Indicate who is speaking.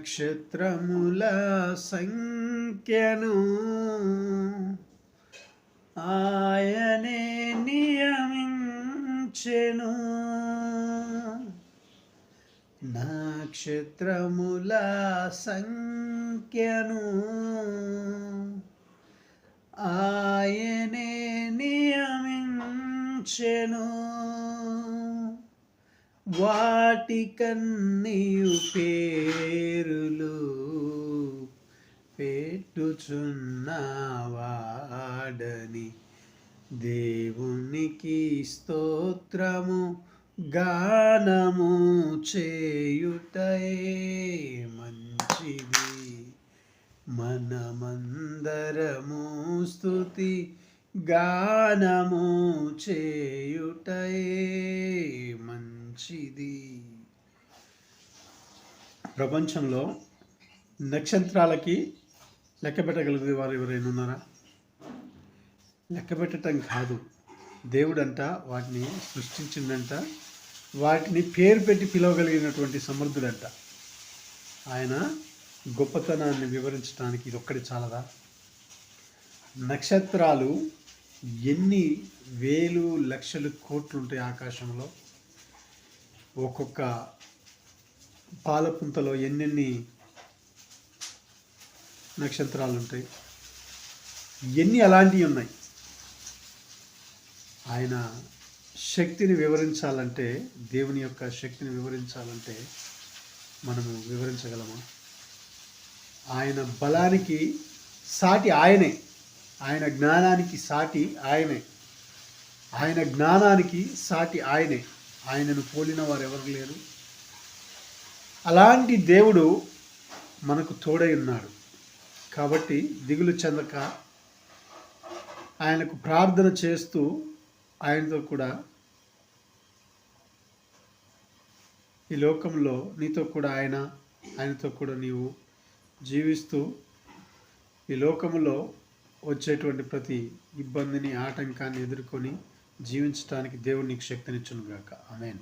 Speaker 1: నక్షత్రముల సంఖ్యను ఆయనే నియమించెను. నక్షత్రముల సంఖ్యను ఆయనే నియమించెను. వాటికన్నీయు పేరులు పెట్టుచున్నవాడని దేవునికి స్తోత్రము గానము చేయుటయే మంచిది. మనమందరము స్తుతి గానము చేయుటయే మంచిది. ప్రపంచంలో నక్షత్రాలకి లెక్క పెట్టగలిగే వారు ఎవరైనా ఉన్నారా? లెక్క పెట్టడం కాదు, దేవుడంట వాటిని సృష్టించిందంట, వాటిని పేరు పెట్టి పిలవగలిగినటువంటి సమర్థుడంట. ఆయన గొప్పతనాన్ని వివరించడానికి ఇది ఒక్కటి చాలదా? నక్షత్రాలు ఎన్ని వేలు లక్షలు కోట్లు ఉంటాయి ఆకాశంలో. ఒక్కొక్క పాలపుంతలో ఎన్నెన్ని నక్షత్రాలు ఉంటాయి, ఎన్ని అలాంటివి ఉన్నాయి. ఆయన శక్తిని వివరించాలంటే, దేవుని యొక్క శక్తిని వివరించాలంటే మనము వివరించగలమా? ఆయన బలానికి సాటి ఆయనే, ఆయన జ్ఞానానికి సాటి ఆయనే, ఆయన జ్ఞానానికి సాటి ఆయనే. ఆయనను పోలిన వారు ఎవరు లేరు. అలాంటి దేవుడు మనకు తోడై ఉన్నాడు. కాబట్టి దిగులు చెందక ఆయనకు ప్రార్థన చేస్తూ ఆయనతో కూడా ఈ లోకంలో నీతో కూడా ఆయనతో కూడా నీవు జీవిస్తూ ఈ లోకంలో వచ్చేటువంటి ప్రతి ఇబ్బందిని ఆటంకాన్ని ఎదుర్కొని జీవించడానికి దేవుడు నీకు శక్తినిచ్చును గాక. ఆమేన్.